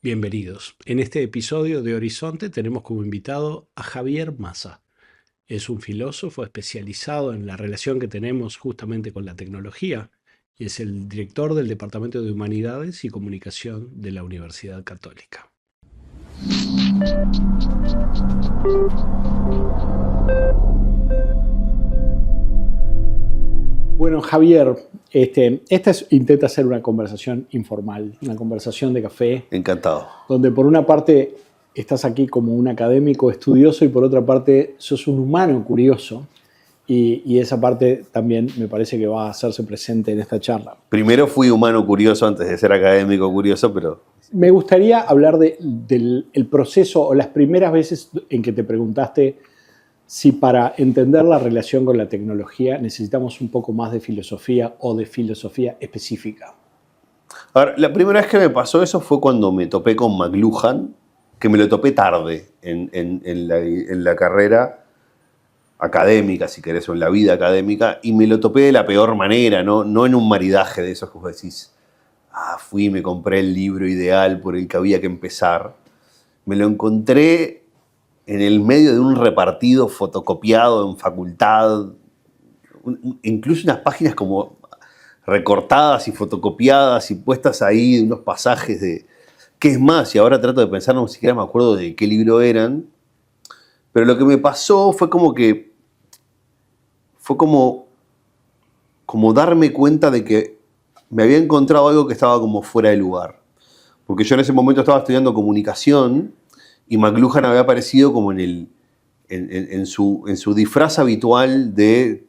Bienvenidos. En este episodio de Horizonte tenemos como invitado a Javier Massa. Es un filósofo especializado en la relación que tenemos justamente con la tecnología y es el director del Departamento de Humanidades y Comunicación de la Universidad Católica. Bueno, Javier, intenta ser una conversación informal, una conversación de café. Encantado. Donde por una parte estás aquí como un académico estudioso y por otra parte sos un humano curioso. Y esa parte también me parece que va a hacerse presente en esta charla. Primero fui humano curioso antes de ser académico curioso, pero... Me gustaría hablar del proceso o las primeras veces en que te preguntaste si para entender la relación con la tecnología necesitamos un poco más de filosofía o de filosofía específica. A ver, la primera vez que me pasó eso fue cuando me topé con McLuhan, que me lo topé tarde en la carrera académica, si querés, o en la vida académica, y me lo topé de la peor manera, no en un maridaje de esos que vos decís, fui y me compré el libro ideal por el que había que empezar. Me lo encontré en el medio de un repartido fotocopiado en facultad, incluso unas páginas como recortadas y fotocopiadas y puestas ahí, unos pasajes de... ¿Qué es más? Y ahora trato de pensar, no siquiera me acuerdo de qué libro eran, pero lo que me pasó fue como darme cuenta de que me había encontrado algo que estaba como fuera de lugar. Porque yo en ese momento estaba estudiando comunicación y McLuhan había aparecido como en su disfraz habitual de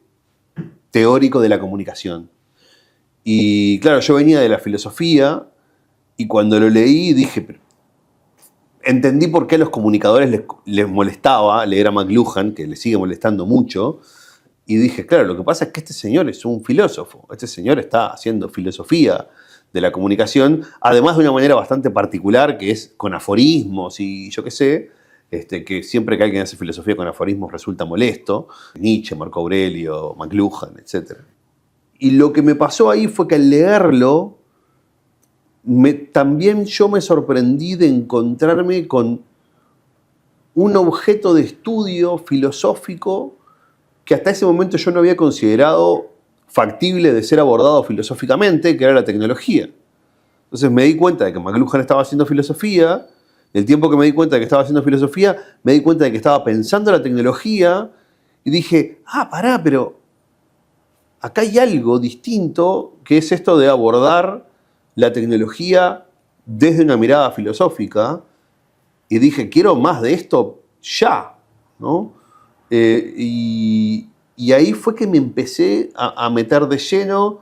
teórico de la comunicación. Y claro, yo venía de la filosofía y cuando lo leí dije, entendí por qué a los comunicadores les molestaba leer a McLuhan, que les sigue molestando mucho, y dije, claro, lo que pasa es que este señor es un filósofo, este señor está haciendo filosofía de la comunicación, además de una manera bastante particular, que es con aforismos y yo qué sé, que siempre que alguien hace filosofía con aforismos resulta molesto, Nietzsche, Marco Aurelio, McLuhan, etc. Y lo que me pasó ahí fue que al leerlo, también yo me sorprendí de encontrarme con un objeto de estudio filosófico que hasta ese momento yo no había considerado factible de ser abordado filosóficamente, que era la tecnología. Entonces me di cuenta de que McLuhan estaba haciendo filosofía, el tiempo que me di cuenta de que estaba haciendo filosofía, me di cuenta de que estaba pensando la tecnología y dije, pará, pero acá hay algo distinto que es esto de abordar la tecnología desde una mirada filosófica y dije, quiero más de esto ya, ¿no? Y ahí fue que me empecé a meter de lleno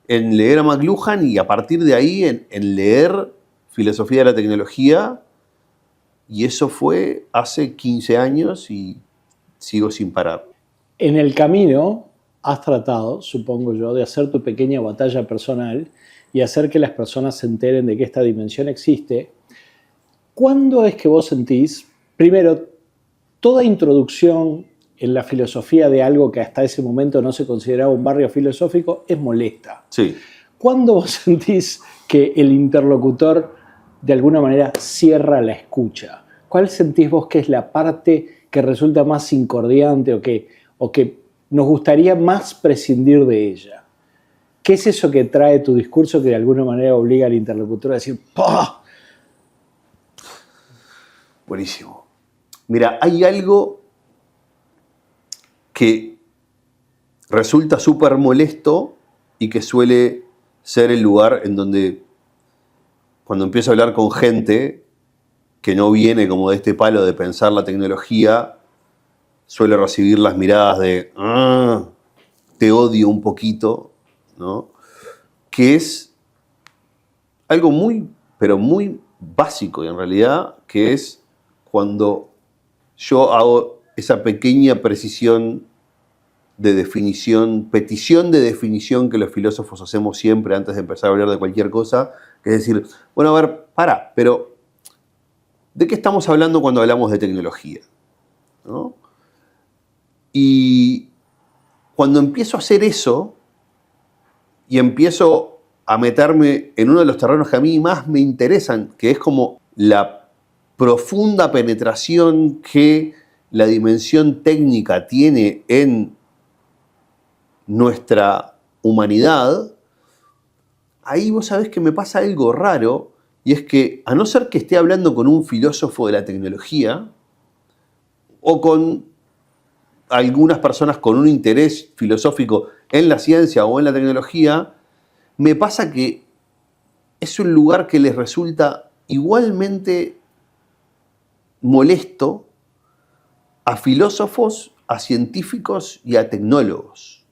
en leer a McLuhan y a partir de ahí en leer filosofía de la tecnología, y eso fue hace 15 años y sigo sin parar. En el camino has tratado, supongo yo, de hacer tu pequeña batalla personal y hacer que las personas se enteren de que esta dimensión existe. ¿Cuándo es que vos sentís, primero, toda introducción en la filosofía de algo que hasta ese momento no se consideraba un barrio filosófico es molesta? Sí. ¿Cuándo vos sentís que el interlocutor de alguna manera cierra la escucha? ¿Cuál sentís vos que es la parte que resulta más incordiante o que nos gustaría más prescindir de ella? ¿Qué es eso que trae tu discurso que de alguna manera obliga al interlocutor a decir ¡pah! Buenísimo. Mira, hay algo que resulta súper molesto y que suele ser el lugar en donde, cuando empiezo a hablar con gente que no viene como de este palo de pensar la tecnología, suele recibir las miradas de te odio un poquito, ¿no? Que es algo muy, pero muy básico en realidad, que es cuando yo hago esa pequeña precisión de definición, petición de definición que los filósofos hacemos siempre antes de empezar a hablar de cualquier cosa, que es decir, bueno, a ver, pará, pero ¿de qué estamos hablando cuando hablamos de tecnología? ¿No? Y cuando empiezo a hacer eso y empiezo a meterme en uno de los terrenos que a mí más me interesan, que es como la profunda penetración que la dimensión técnica tiene en nuestra humanidad, ahí vos sabés que me pasa algo raro, y es que, a no ser que esté hablando con un filósofo de la tecnología, o con algunas personas con un interés filosófico en la ciencia o en la tecnología, me pasa que es un lugar que les resulta igualmente molesto a filósofos, a científicos y a tecnólogos.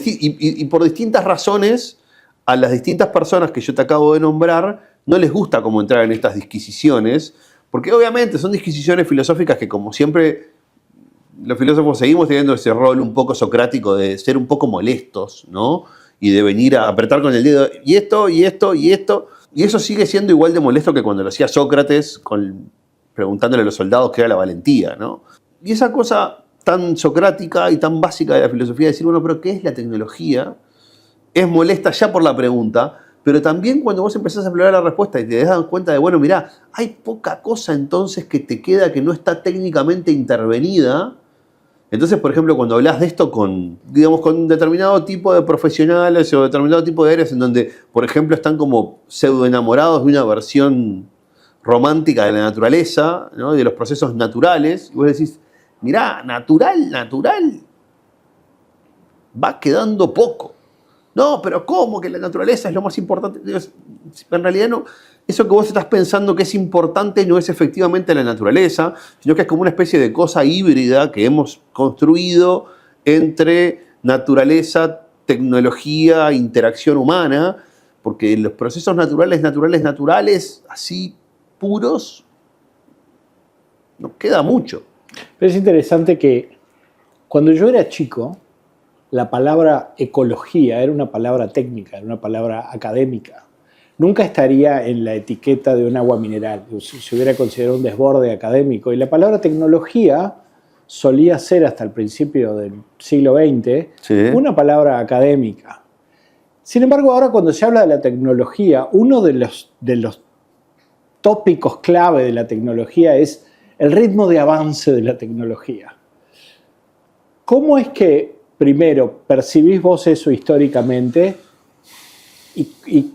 Y por distintas razones, a las distintas personas que yo te acabo de nombrar, no les gusta cómo entrar en estas disquisiciones, porque obviamente son disquisiciones filosóficas que, como siempre, los filósofos seguimos teniendo ese rol un poco socrático de ser un poco molestos, ¿no? Y de venir a apretar con el dedo, y esto, y esto, y esto. Y eso sigue siendo igual de molesto que cuando lo hacía Sócrates preguntándole a los soldados qué era la valentía, ¿no? Y esa cosa tan socrática y tan básica de la filosofía de decir, bueno, pero ¿qué es la tecnología? Es molesta ya por la pregunta, pero también cuando vos empezás a explorar la respuesta y te das cuenta de, bueno, mirá, hay poca cosa entonces que te queda que no está técnicamente intervenida. Entonces, por ejemplo, cuando hablas de esto con determinado tipo de profesionales o determinado tipo de áreas en donde, por ejemplo, están como pseudo enamorados de una versión romántica de la naturaleza, ¿no? De los procesos naturales, y vos decís, mirá, natural, va quedando poco. No, pero ¿cómo que la naturaleza es lo más importante? En realidad no. Eso que vos estás pensando que es importante no es efectivamente la naturaleza, sino que es como una especie de cosa híbrida que hemos construido entre naturaleza, tecnología, interacción humana, porque los procesos naturales, así puros, nos queda mucho. Pero es interesante que cuando yo era chico, la palabra ecología era una palabra técnica, era una palabra académica. Nunca estaría en la etiqueta de un agua mineral, se hubiera considerado un desborde académico. Y la palabra tecnología solía ser, hasta el principio del siglo XX, sí, una palabra académica. Sin embargo, ahora cuando se habla de la tecnología, uno de los tópicos clave de la tecnología es el ritmo de avance de la tecnología. ¿Cómo es que, primero, percibís vos eso históricamente y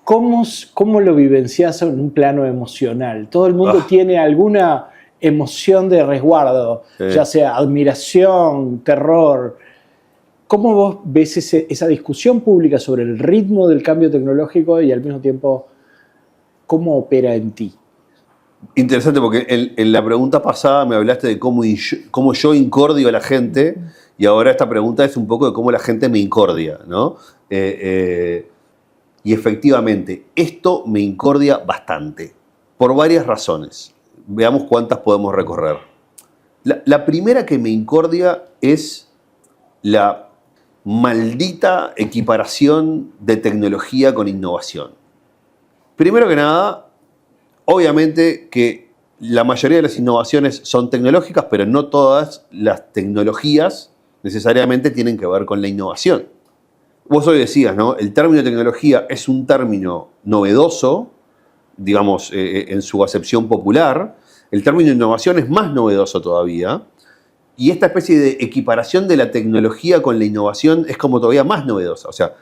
cómo lo vivenciás en un plano emocional? Todo el mundo tiene alguna emoción de resguardo, sí, ya sea admiración, terror. ¿Cómo vos ves esa discusión pública sobre el ritmo del cambio tecnológico y al mismo tiempo cómo opera en ti? Interesante, porque en la pregunta pasada me hablaste de cómo yo incordio a la gente, y ahora esta pregunta es un poco de cómo la gente me incordia, ¿no? Y efectivamente, esto me incordia bastante, por varias razones. Veamos cuántas podemos recorrer. La primera que me incordia es la maldita equiparación de tecnología con innovación. Primero que nada, obviamente que la mayoría de las innovaciones son tecnológicas, pero no todas las tecnologías necesariamente tienen que ver con la innovación. Vos hoy decías, ¿no? El término tecnología es un término novedoso, digamos, en su acepción popular. El término innovación es más novedoso todavía. Y esta especie de equiparación de la tecnología con la innovación es como todavía más novedosa. O sea,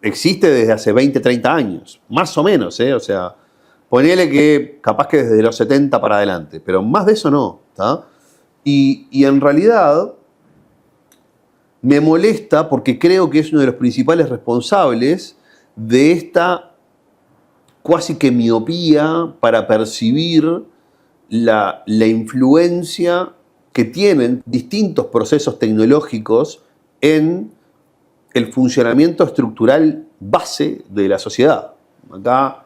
existe desde hace 20, 30 años, más o menos, ¿eh? O sea, ponele que capaz que desde los 70 para adelante, pero más de eso no, ¿tá? Y en realidad me molesta porque creo que es uno de los principales responsables de esta cuasi que miopía para percibir la influencia que tienen distintos procesos tecnológicos en el funcionamiento estructural base de la sociedad. Acá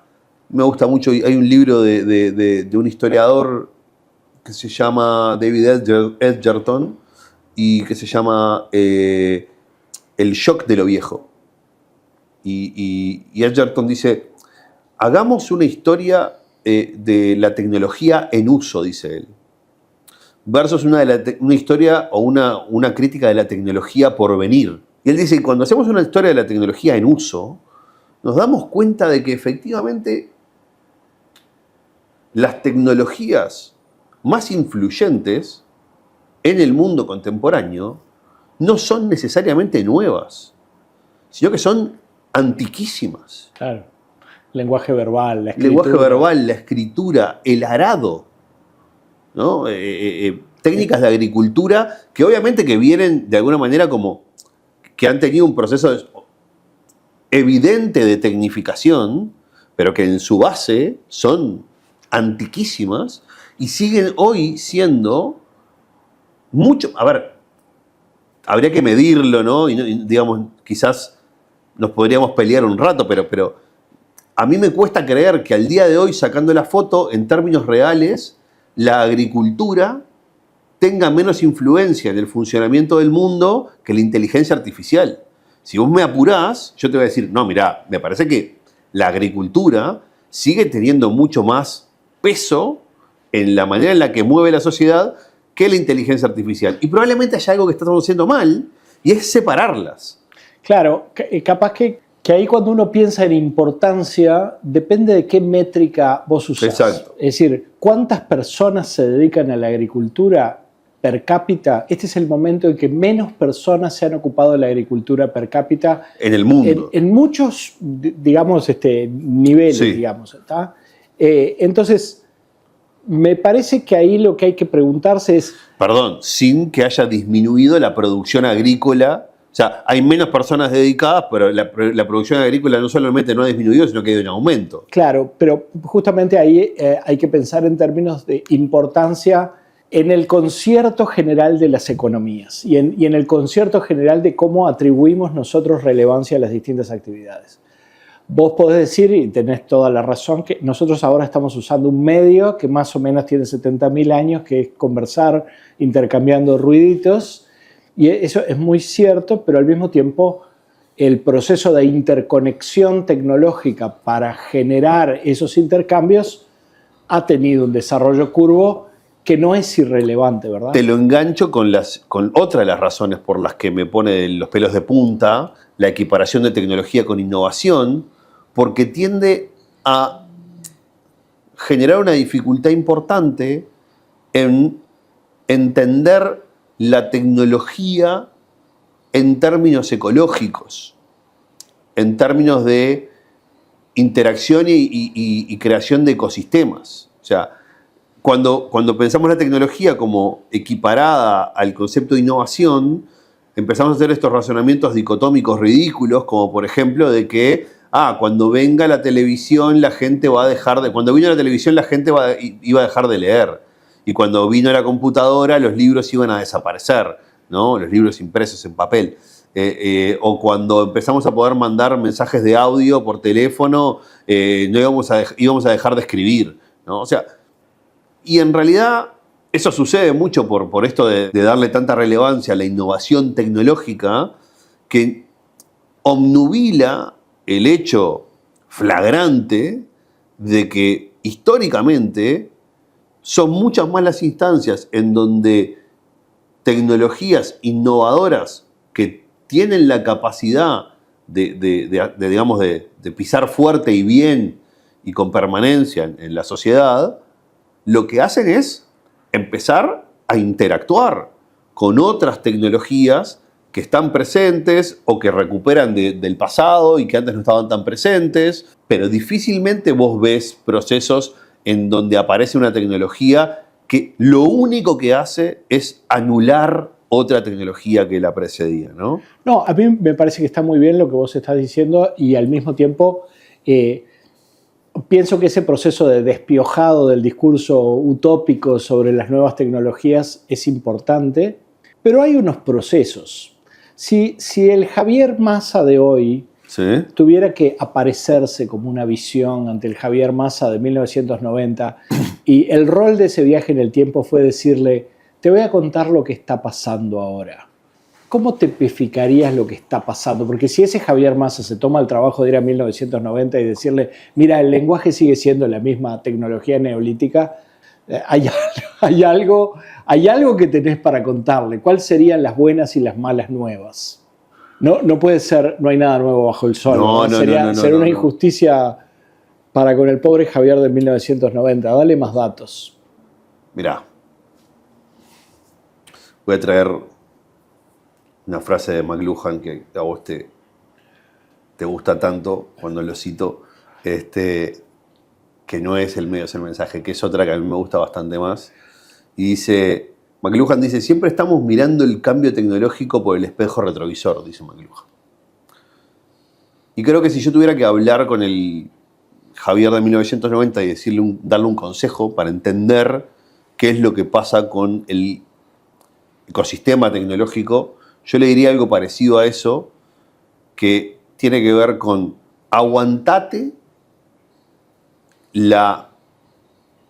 me gusta mucho, hay un libro de un historiador que se llama David Edgerton y que se llama El shock de lo viejo. Y Edgerton dice, hagamos una historia de la tecnología en uso, dice él, versus una historia o una crítica de la tecnología por venir. Y él dice que cuando hacemos una historia de la tecnología en uso, nos damos cuenta de que efectivamente las tecnologías más influyentes en el mundo contemporáneo no son necesariamente nuevas, sino que son antiquísimas. Claro. Lenguaje verbal, la escritura. Lenguaje verbal, la escritura, el arado, ¿no? Técnicas de agricultura que obviamente que vienen de alguna manera como que han tenido un proceso evidente de tecnificación, pero que en su base son antiquísimas y siguen hoy siendo mucho. A ver, habría que medirlo, ¿no? Y digamos, quizás nos podríamos pelear un rato, pero a mí me cuesta creer que al día de hoy, sacando la foto, en términos reales, la agricultura tenga menos influencia en el funcionamiento del mundo que la inteligencia artificial. Si vos me apurás, yo te voy a decir, no, mirá, me parece que la agricultura sigue teniendo mucho más peso en la manera en la que mueve la sociedad que la inteligencia artificial. Y probablemente haya algo que estamos haciendo mal, y es separarlas. Claro, capaz que ahí cuando uno piensa en importancia, depende de qué métrica vos usás. Exacto. Es decir, ¿cuántas personas se dedican a la agricultura per cápita? Este es el momento en que menos personas se han ocupado de la agricultura per cápita. En el mundo. En muchos, digamos, niveles, Sí. digamos. ¿Está? Entonces, me parece que ahí lo que hay que preguntarse es... Perdón, sin que haya disminuido la producción agrícola. O sea, hay menos personas dedicadas, pero la producción agrícola no solamente no ha disminuido, sino que ha ido en aumento. Claro, pero justamente ahí hay que pensar en términos de importancia en el concierto general de las economías y en el concierto general de cómo atribuimos nosotros relevancia a las distintas actividades. Vos podés decir, y tenés toda la razón, que nosotros ahora estamos usando un medio que más o menos tiene 70.000 años, que es conversar intercambiando ruiditos, y eso es muy cierto, pero al mismo tiempo el proceso de interconexión tecnológica para generar esos intercambios ha tenido un desarrollo curvo que no es irrelevante, ¿verdad? Te lo engancho con otra de las razones por las que me pone los pelos de punta la equiparación de tecnología con innovación, porque tiende a generar una dificultad importante en entender la tecnología en términos ecológicos, en términos de interacción y creación de ecosistemas. O sea, cuando pensamos la tecnología como equiparada al concepto de innovación, empezamos a hacer estos razonamientos dicotómicos ridículos, como por ejemplo de que cuando venga la televisión la gente va a dejar de... Cuando vino la televisión la gente iba a dejar de leer. Y cuando vino la computadora los libros iban a desaparecer, ¿no? Los libros impresos en papel. O cuando empezamos a poder mandar mensajes de audio por teléfono, no íbamos a dejar de escribir, ¿no? O sea, y en realidad eso sucede mucho por esto de darle tanta relevancia a la innovación tecnológica que obnubila el hecho flagrante de que históricamente son muchas más las instancias en donde tecnologías innovadoras que tienen la capacidad de pisar fuerte y bien y con permanencia en la sociedad, lo que hacen es empezar a interactuar con otras tecnologías que están presentes o que recuperan del pasado y que antes no estaban tan presentes, pero difícilmente vos ves procesos en donde aparece una tecnología que lo único que hace es anular otra tecnología que la precedía, ¿no? No, a mí me parece que está muy bien lo que vos estás diciendo y al mismo tiempo pienso que ese proceso de despiojado del discurso utópico sobre las nuevas tecnologías es importante, pero hay unos procesos. Si el Javier Massa de hoy tuviera que aparecerse como una visión ante el Javier Massa de 1990 y el rol de ese viaje en el tiempo fue decirle, te voy a contar lo que está pasando ahora. ¿Cómo tipificarías lo que está pasando? Porque si ese Javier Massa se toma el trabajo de ir a 1990 y decirle, mira, el lenguaje sigue siendo la misma tecnología neolítica, hay algo que tenés para contarle. ¿Cuáles serían las buenas y las malas nuevas? No puede ser, no hay nada nuevo bajo el sol. No, sería una injusticia para con el pobre Javier de 1990? Dale más datos. Mirá, voy a traer una frase de McLuhan que a vos te gusta tanto cuando lo cito, que no es el medio, es el mensaje, que es otra que a mí me gusta bastante más. Y dice, McLuhan dice, siempre estamos mirando el cambio tecnológico por el espejo retrovisor, dice McLuhan. Y creo que si yo tuviera que hablar con el Javier de 1990 y darle un consejo para entender qué es lo que pasa con el ecosistema tecnológico, yo le diría algo parecido a eso, que tiene que ver con aguantate el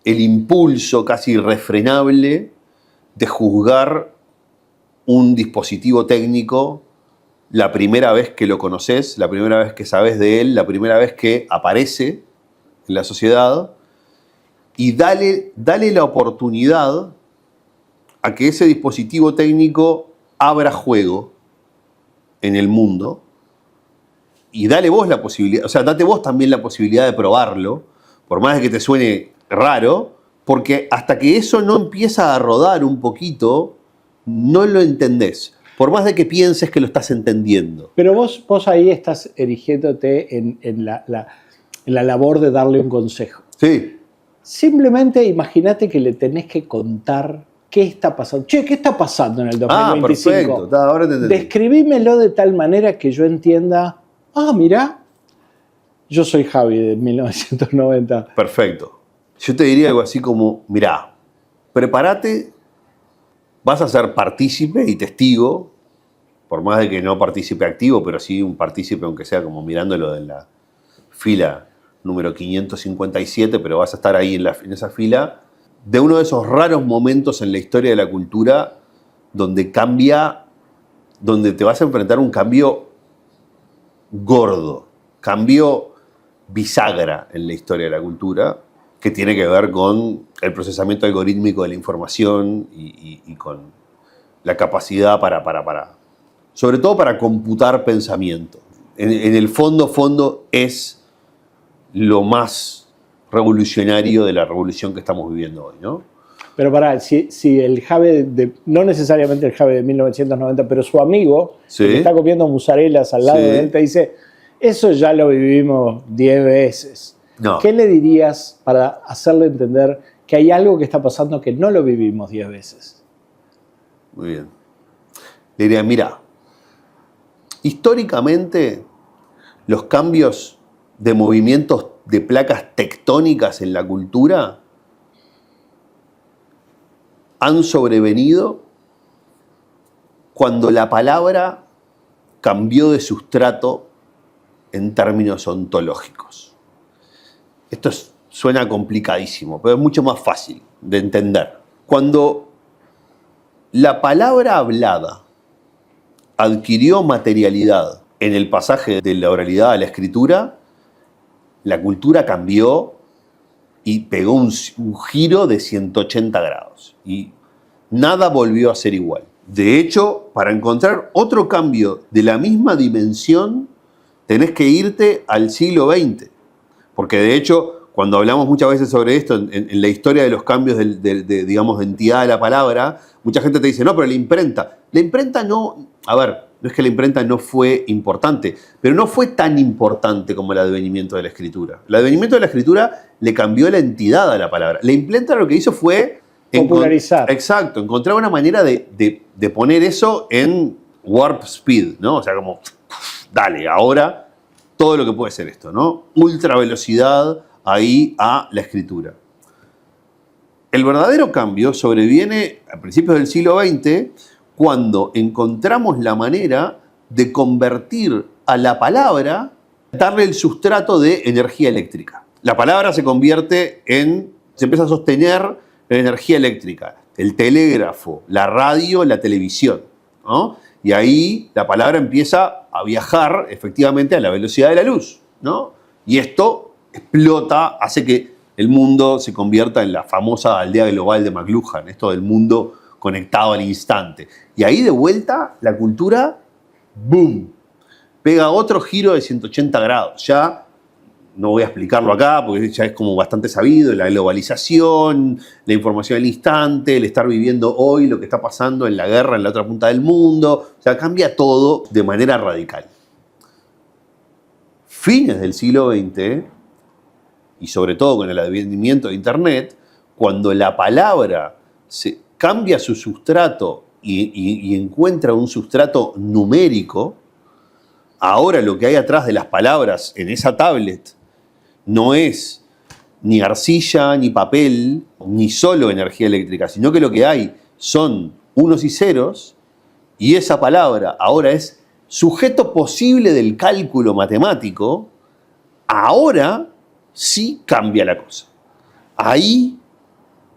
impulso casi irrefrenable de juzgar un dispositivo técnico la primera vez que lo conoces, la primera vez que sabes de él, la primera vez que aparece en la sociedad, y dale la oportunidad a que ese dispositivo técnico abra juego en el mundo, y dale vos la posibilidad, o sea, date vos también la posibilidad de probarlo, por más de que te suene raro, porque hasta que eso no empieza a rodar un poquito, no lo entendés. Por más de que pienses que lo estás entendiendo. Pero vos ahí estás erigiéndote en la labor de darle un consejo. Sí. Simplemente imagínate que le tenés que contar qué está pasando. Che, ¿qué está pasando en el 2025? Perfecto. Ahora te entendí. Describímelo de tal manera que yo entienda, mirá, yo soy Javi de 1990. Perfecto. Yo te diría algo así como, mirá, prepárate, vas a ser partícipe y testigo, por más de que no partícipe activo, pero sí un partícipe, aunque sea como mirándolo en la fila número 557, pero vas a estar ahí en esa fila, de uno de esos raros momentos en la historia de la cultura donde te vas a enfrentar a un cambio gordo, cambio bisagra en la historia de la cultura, que tiene que ver con el procesamiento algorítmico de la información y con la capacidad sobre todo para computar pensamiento. En el fondo es lo más revolucionario de la revolución que estamos viviendo hoy, ¿no? Pero pará, si el Javi, no necesariamente el Javi de 1990, pero su amigo, sí, que está comiendo mozzarellas al lado de él, te dice, eso ya lo vivimos 10 veces. No. ¿Qué le dirías para hacerle entender que hay algo que está pasando que no lo vivimos 10 veces? Muy bien. Le diría, mira, históricamente los cambios de movimientos de placas tectónicas en la cultura han sobrevenido cuando la palabra cambió de sustrato en términos ontológicos. Esto suena complicadísimo, pero es mucho más fácil de entender. Cuando la palabra hablada adquirió materialidad en el pasaje de la oralidad a la escritura, la cultura cambió y pegó un giro de 180 grados. Y nada volvió a ser igual. De hecho, para encontrar otro cambio de la misma dimensión, tenés que irte al siglo XX. Porque de hecho, cuando hablamos muchas veces sobre esto, en la historia de los cambios digamos, de entidad de la palabra, mucha gente te dice, no, pero la imprenta. La imprenta no... A ver, no es que la imprenta no fue importante, pero no fue tan importante como el advenimiento de la escritura. El advenimiento de la escritura le cambió la entidad a la palabra. La imprenta lo que hizo fue... popularizar. Exacto, encontrar una manera de poner eso en warp speed, ¿no? O sea, como, dale, ahora todo lo que puede ser esto, ¿no? Ultra velocidad ahí a la escritura. El verdadero cambio sobreviene a principios del siglo XX cuando encontramos la manera de convertir a la palabra, darle el sustrato de energía eléctrica. La palabra se empieza a sostener en energía eléctrica, el telégrafo, la radio, la televisión, ¿no? Y ahí la palabra empieza a viajar efectivamente a la velocidad de la luz, ¿no? Y esto explota, hace que el mundo se convierta en la famosa aldea global de McLuhan, esto del mundo conectado al instante. Y ahí de vuelta la cultura, ¡boom!, pega otro giro de 180 grados. Ya no voy a explicarlo acá porque ya es como bastante sabido, la globalización, la información al instante, el estar viviendo hoy lo que está pasando en la guerra en la otra punta del mundo, o sea, cambia todo de manera radical. Fines del siglo XX, y sobre todo con el advenimiento de Internet, cuando la palabra cambia su sustrato y encuentra un sustrato numérico, ahora lo que hay atrás de las palabras en esa tablet no es ni arcilla, ni papel, ni solo energía eléctrica, sino que lo que hay son unos y ceros, y esa palabra ahora es sujeto posible del cálculo matemático. Ahora sí cambia la cosa. Ahí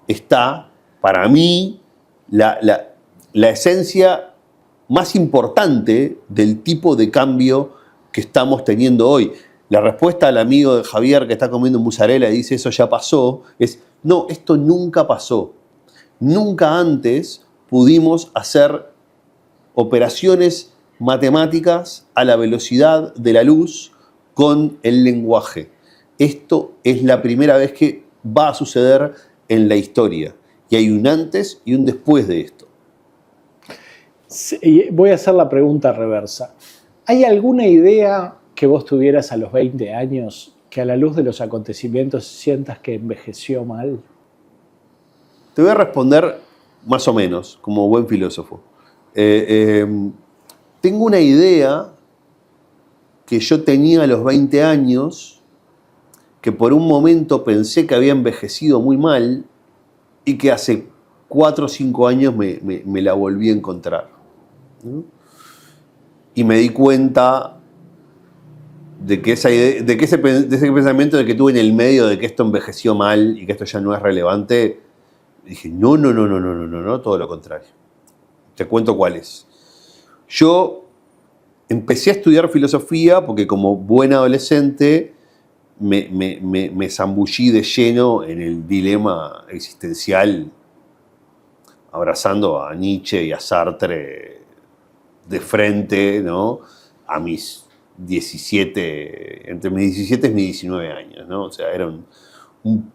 está, para mí, la esencia más importante del tipo de cambio que estamos teniendo hoy. La respuesta al amigo de Javier que está comiendo mozzarella y dice eso ya pasó, es no, esto nunca pasó. Nunca antes pudimos hacer operaciones matemáticas a la velocidad de la luz con el lenguaje. Esto es la primera vez que va a suceder en la historia. Y hay un antes y un después de esto. Sí, voy a hacer la pregunta reversa. ¿Hay alguna idea que vos tuvieras a los 20 años que a la luz de los acontecimientos sientas que envejeció mal? Te voy a responder más o menos, como buen filósofo. Tengo una idea que yo tenía a los 20 años, que por un momento pensé que había envejecido muy mal y que hace 4 o 5 años me la volví a encontrar, ¿no? Y me di cuenta de que de ese pensamiento de que tuve en el medio de que esto envejeció mal y que esto ya no es relevante, dije, no, todo lo contrario. Te cuento cuál es. Yo empecé a estudiar filosofía porque como buen adolescente me zambullí de lleno en el dilema existencial, abrazando a Nietzsche y a Sartre de frente, ¿no? A mis 17, entre mis 17 y mis 19 años, ¿no? O sea, era un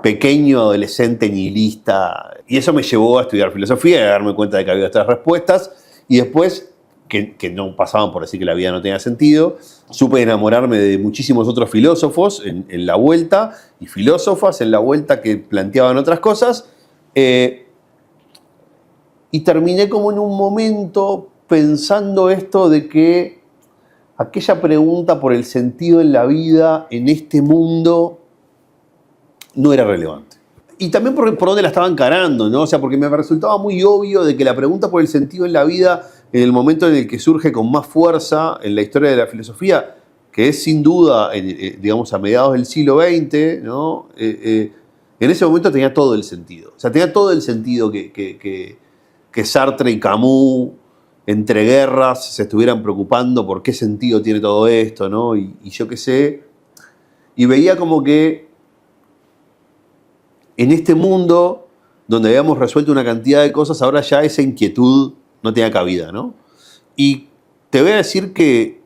pequeño adolescente nihilista, y eso me llevó a estudiar filosofía y a darme cuenta de que había otras respuestas, y después, que no pasaban por decir que la vida no tenía sentido, supe enamorarme de muchísimos otros filósofos en la vuelta, y filósofas en la vuelta que planteaban otras cosas, y terminé como en un momento pensando esto de que aquella pregunta por el sentido en la vida, en este mundo, no era relevante. Y también por dónde la estaba encarando, ¿no? O sea, porque me resultaba muy obvio de que la pregunta por el sentido en la vida, en el momento en el que surge con más fuerza en la historia de la filosofía, que es sin duda, digamos, a mediados del siglo XX, ¿no? En ese momento tenía todo el sentido. O sea, tenía todo el sentido que Sartre y Camus, entre guerras, se estuvieran preocupando por qué sentido tiene todo esto, ¿no? Y yo qué sé. Y veía como que en este mundo, donde habíamos resuelto una cantidad de cosas, ahora ya esa inquietud no tenía cabida, ¿no? Y te voy a decir que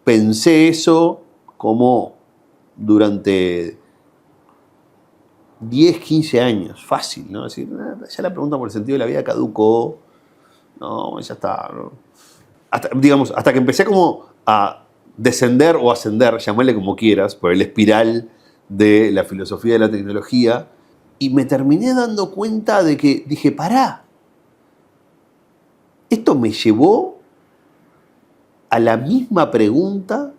pensé eso como durante 10, 15 años, fácil, ¿no? Es decir, ya la pregunta por el sentido de la vida caducó, no, ya está, ¿no? Hasta que empecé como a descender o ascender, llamarle como quieras, por el espiral de la filosofía de la tecnología, y me terminé dando cuenta de que dije, pará, esto me llevó a la misma pregunta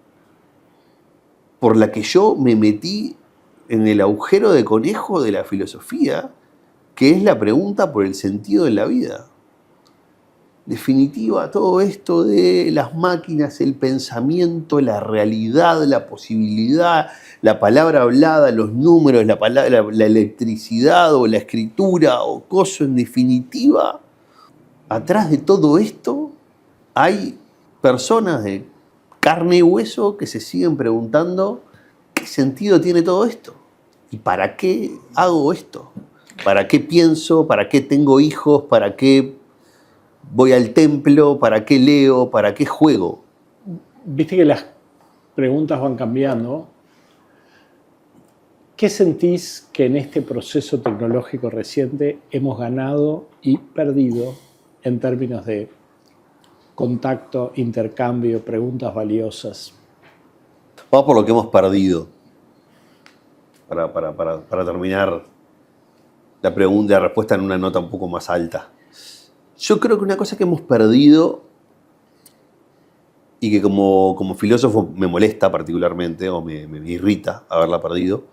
por la que yo me metí en el agujero de conejo de la filosofía, que es la pregunta por el sentido de la vida. Definitiva, todo esto de las máquinas, el pensamiento, la realidad, la posibilidad, la palabra hablada, los números, la electricidad o la escritura o cosa, en definitiva, atrás de todo esto hay personas de carne y hueso que se siguen preguntando ¿qué sentido tiene todo esto? ¿Y para qué hago esto? ¿Para qué pienso? ¿Para qué tengo hijos? ¿Para qué voy al templo? ¿Para qué leo? ¿Para qué juego? Viste que preguntas van cambiando. ¿Qué sentís que en este proceso tecnológico reciente hemos ganado y perdido en términos de contacto, intercambio, preguntas valiosas? Vamos por lo que hemos perdido. Para terminar la pregunta y la respuesta en una nota un poco más alta. Yo creo que una cosa que hemos perdido y que como filósofo me molesta particularmente o me irrita haberla perdido,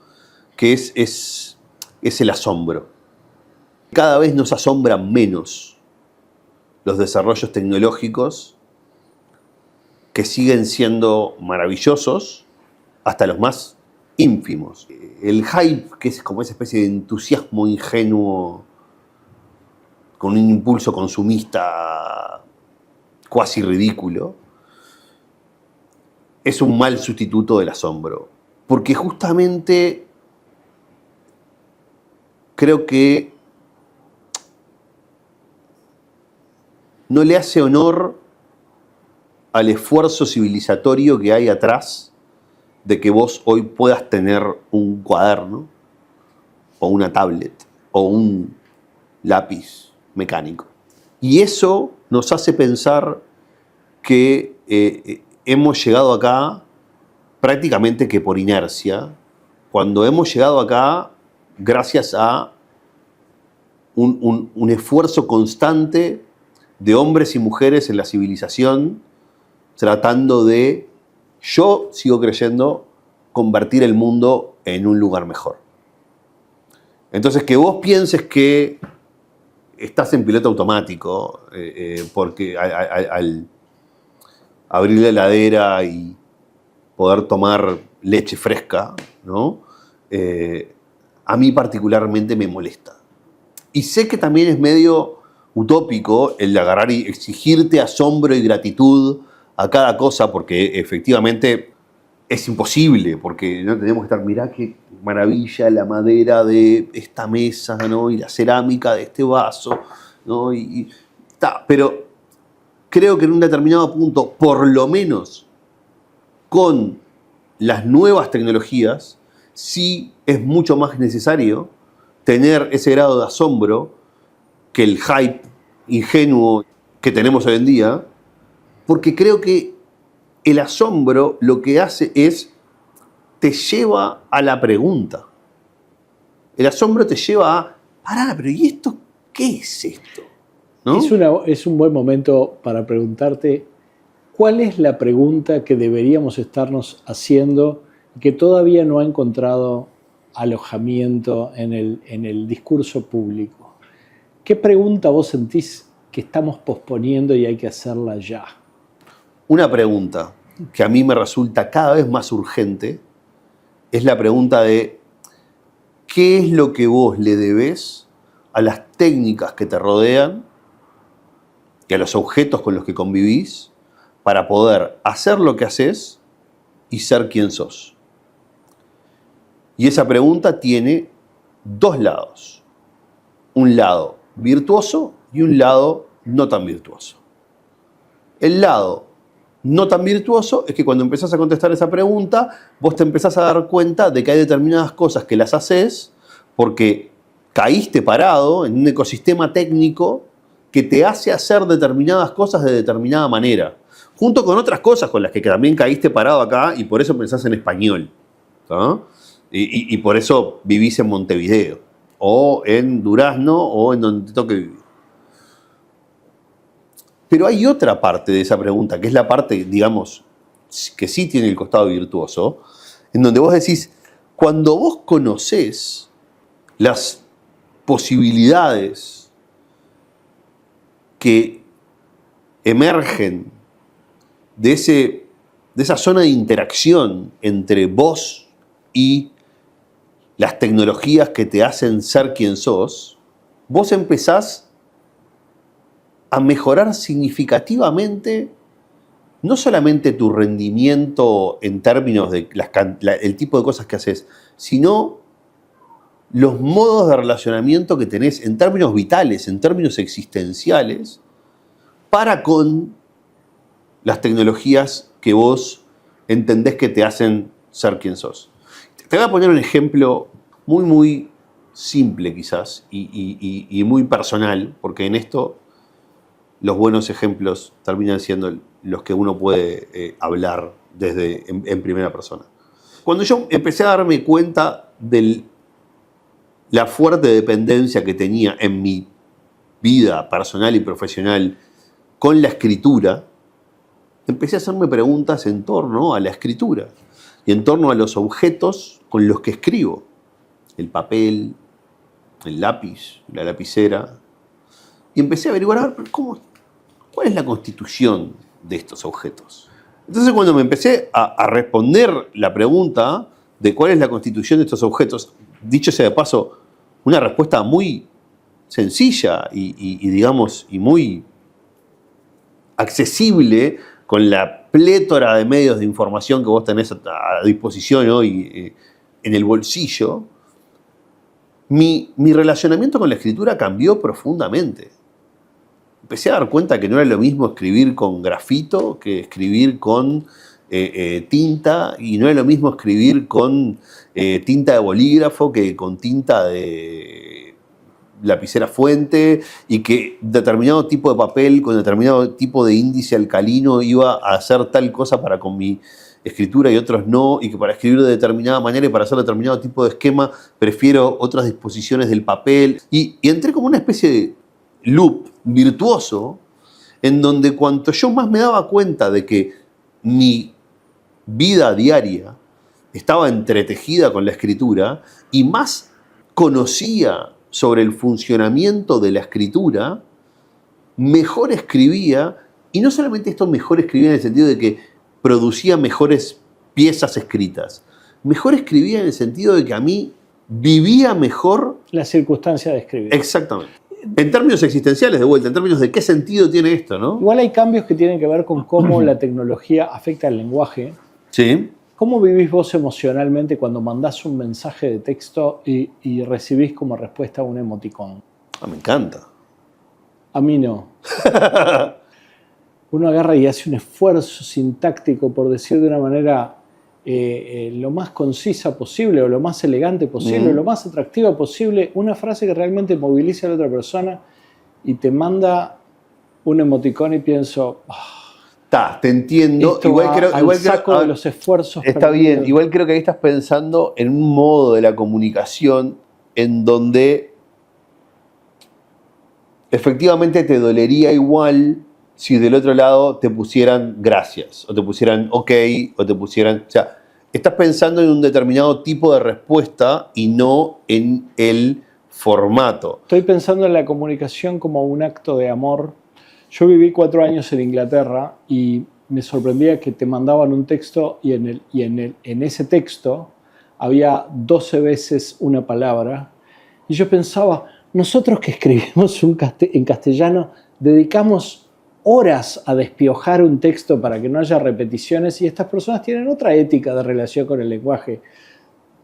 que es el asombro. Cada vez nos asombran menos los desarrollos tecnológicos, que siguen siendo maravillosos, hasta los más ínfimos. El hype, que es como esa especie de entusiasmo ingenuo con un impulso consumista cuasi ridículo, es un mal sustituto del asombro. Porque justamente creo que no le hace honor al esfuerzo civilizatorio que hay atrás de que vos hoy puedas tener un cuaderno o una tablet o un lápiz mecánico. Y eso nos hace pensar que hemos llegado acá prácticamente que por inercia, cuando hemos llegado acá gracias a un esfuerzo constante de hombres y mujeres en la civilización tratando de, yo sigo creyendo, convertir el mundo en un lugar mejor. Entonces, que vos pienses que estás en piloto automático, porque al abrir la heladera y poder tomar leche fresca, ¿no? A mí particularmente me molesta. Y sé que también es medio utópico el de agarrar y exigirte asombro y gratitud a cada cosa, porque efectivamente es imposible, porque no tenemos que estar, mirá qué maravilla la madera de esta mesa, ¿no? Y la cerámica de este vaso, ¿no? Pero creo que en un determinado punto, por lo menos con las nuevas tecnologías, sí es mucho más necesario tener ese grado de asombro que el hype ingenuo que tenemos hoy en día, porque creo que el asombro lo que hace es, te lleva a la pregunta. El asombro te lleva a, pará, pero ¿y esto qué es esto? ¿No? Es un buen momento para preguntarte, ¿cuál es la pregunta que deberíamos estarnos haciendo y que todavía no ha encontrado alojamiento en el discurso público? ¿Qué pregunta vos sentís que estamos posponiendo y hay que hacerla ya? Una pregunta que a mí me resulta cada vez más urgente es la pregunta de ¿qué es lo que vos le debés a las técnicas que te rodean y a los objetos con los que convivís para poder hacer lo que haces y ser quien sos? Y esa pregunta tiene dos lados. Un lado virtuoso y un lado no tan virtuoso. El lado no tan virtuoso es que cuando empezás a contestar esa pregunta, vos te empezás a dar cuenta de que hay determinadas cosas que las haces porque caíste parado en un ecosistema técnico que te hace hacer determinadas cosas de determinada manera, junto con otras cosas con las que también caíste parado acá y por eso pensás en español, ¿no? Y por eso vivís en Montevideo, o en Durazno, o en donde te toque vivir. Pero hay otra parte de esa pregunta, que es la parte, digamos, que sí tiene el costado virtuoso, en donde vos decís, cuando vos conocés las posibilidades que emergen de esa zona de interacción entre vos y las tecnologías que te hacen ser quien sos, vos empezás a mejorar significativamente no solamente tu rendimiento en términos de el tipo de cosas que haces, sino los modos de relacionamiento que tenés en términos vitales, en términos existenciales, para con las tecnologías que vos entendés que te hacen ser quien sos. Te voy a poner un ejemplo muy, muy simple quizás y muy personal, porque en esto los buenos ejemplos terminan siendo los que uno puede hablar en primera persona. Cuando yo empecé a darme cuenta de la fuerte dependencia que tenía en mi vida personal y profesional con la escritura, empecé a hacerme preguntas en torno a la escritura y en torno a los objetos con los que escribo. El papel, el lápiz, la lapicera. Y empecé a averiguar, a ver, ¿cuál es la constitución de estos objetos? Entonces, cuando me empecé a responder la pregunta de cuál es la constitución de estos objetos, dicho sea de paso, una respuesta muy sencilla y muy accesible con la plétora de medios de información que vos tenés a disposición hoy en el bolsillo, mi relacionamiento con la escritura cambió profundamente. Empecé a dar cuenta que no era lo mismo escribir con grafito que escribir con tinta, y no era lo mismo escribir con tinta de bolígrafo que con tinta de lapicera fuente, y que determinado tipo de papel con determinado tipo de índice alcalino iba a hacer tal cosa para con mi escritura y otros no, y que para escribir de determinada manera y para hacer determinado tipo de esquema prefiero otras disposiciones del papel. Y entré como una especie de loop virtuoso en donde cuanto yo más me daba cuenta de que mi vida diaria estaba entretejida con la escritura y más conocía sobre el funcionamiento de la escritura, mejor escribía. Y no solamente esto, mejor escribía en el sentido de que producía mejores piezas escritas. Mejor escribía en el sentido de que a mí vivía mejor la circunstancia de escribir. Exactamente. En términos existenciales, de vuelta, en términos de qué sentido tiene esto, ¿no? Igual hay cambios que tienen que ver con cómo la tecnología afecta al lenguaje. Sí. ¿Cómo vivís vos emocionalmente cuando mandás un mensaje de texto y recibís como respuesta un emoticón? Me encanta. A mí no. Uno agarra y hace un esfuerzo sintáctico, por decir de una manera lo más concisa posible o lo más elegante posible, o lo más atractiva posible, una frase que realmente movilice a la otra persona, y te manda un emoticón y pienso... Te entiendo. Igual saco de los esfuerzos. Está perdidos. Bien. Igual creo que ahí estás pensando en un modo de la comunicación en donde efectivamente te dolería igual si del otro lado te pusieran gracias, o te pusieran ok, o te pusieran... O sea, estás pensando en un determinado tipo de respuesta y no en el formato. Estoy pensando en la comunicación como un acto de amor. Yo viví 4 años en Inglaterra y me sorprendía que te mandaban un texto y en ese texto había 12 veces una palabra. Y yo pensaba, nosotros que escribimos en castellano dedicamos horas a despiojar un texto para que no haya repeticiones, y estas personas tienen otra ética de relación con el lenguaje.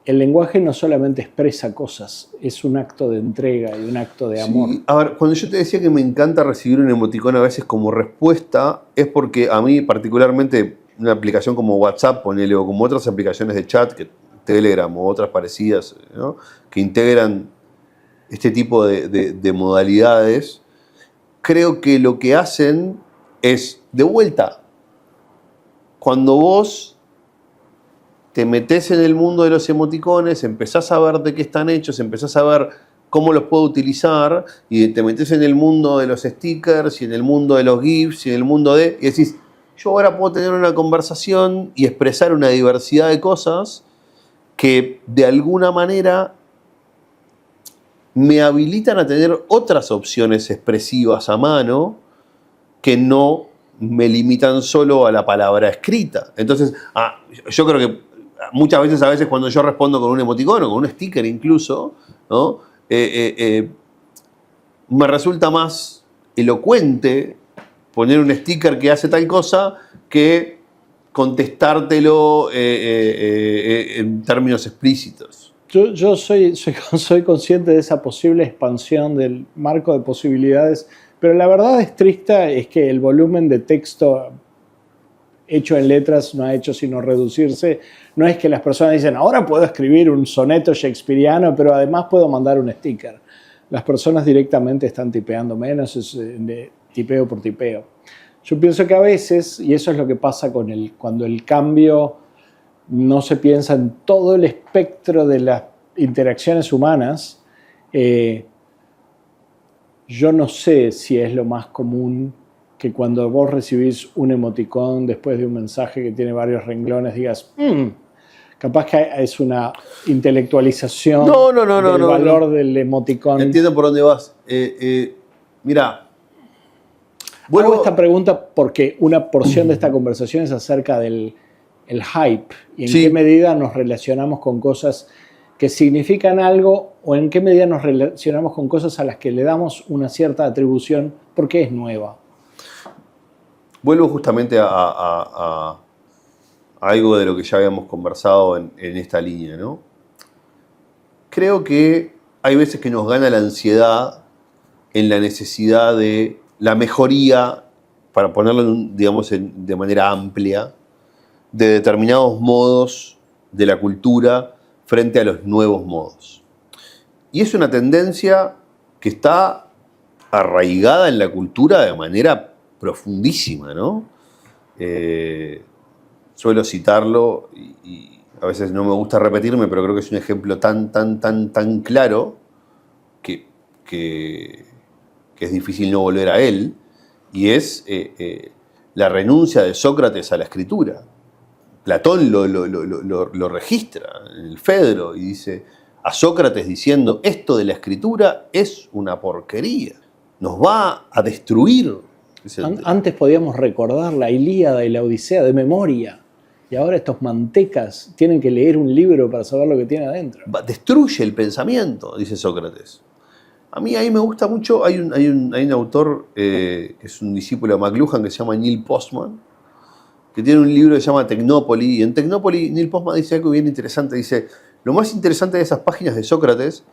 El lenguaje no solamente expresa cosas, es un acto de entrega y un acto de amor. Sí. A ver, cuando yo te decía que me encanta recibir un emoticón a veces como respuesta, es porque a mí particularmente una aplicación como WhatsApp, ponele, o como otras aplicaciones de chat, que Telegram o otras parecidas, ¿no?, que integran este tipo de modalidades, creo que lo que hacen es, de vuelta, cuando vos te metés en el mundo de los emoticones, empezás a ver de qué están hechos, empezás a ver cómo los puedo utilizar, y te metés en el mundo de los stickers, y en el mundo de los GIFs, y en el mundo y decís, yo ahora puedo tener una conversación y expresar una diversidad de cosas que de alguna manera me habilitan a tener otras opciones expresivas a mano que no me limitan solo a la palabra escrita. Entonces, yo creo que muchas veces, a veces cuando yo respondo con un emoticón o con un sticker incluso, ¿no?, me resulta más elocuente poner un sticker que hace tal cosa que contestártelo en términos explícitos. Yo soy consciente de esa posible expansión del marco de posibilidades, pero la verdad estricta es que el volumen de texto hecho en letras no ha hecho sino reducirse. No es que las personas dicen, ahora puedo escribir un soneto shakespeariano, pero además puedo mandar un sticker. Las personas directamente están tipeando menos, es de tipeo por tipeo. Yo pienso que a veces, y eso es lo que pasa cuando el cambio no se piensa en todo el espectro de las interacciones humanas, yo no sé si es lo más común que cuando vos recibís un emoticón después de un mensaje que tiene varios renglones digas, capaz que es una intelectualización del valor del emoticón. Entiendo por dónde vas. Mirá. Hago esta pregunta porque una porción de esta conversación es acerca del hype y en qué medida nos relacionamos con cosas que significan algo o en qué medida nos relacionamos con cosas a las que le damos una cierta atribución porque es nueva. Vuelvo justamente a algo de lo que ya habíamos conversado en esta línea, ¿no? Creo que hay veces que nos gana la ansiedad en la necesidad de la mejoría, para ponerlo, digamos, de manera amplia, de determinados modos de la cultura frente a los nuevos modos. Y es una tendencia que está arraigada en la cultura de manera profundísima, ¿no? Suelo citarlo y a veces no me gusta repetirme, pero creo que es un ejemplo tan claro que es difícil no volver a él, y es la renuncia de Sócrates a la escritura. Platón lo registra en el Fedro y dice a Sócrates diciendo, esto de la escritura es una porquería, nos va a destruir. Antes podíamos recordar la Ilíada y la Odisea de memoria, y ahora estos mantecas tienen que leer un libro para saber lo que tiene adentro. Destruye el pensamiento, dice Sócrates. A mí ahí me gusta mucho, hay un autor que es un discípulo de McLuhan que se llama Neil Postman, que tiene un libro que se llama Tecnópoli, y en Tecnópoli Neil Postman dice algo bien interesante, dice, lo más interesante de esas páginas de Sócrates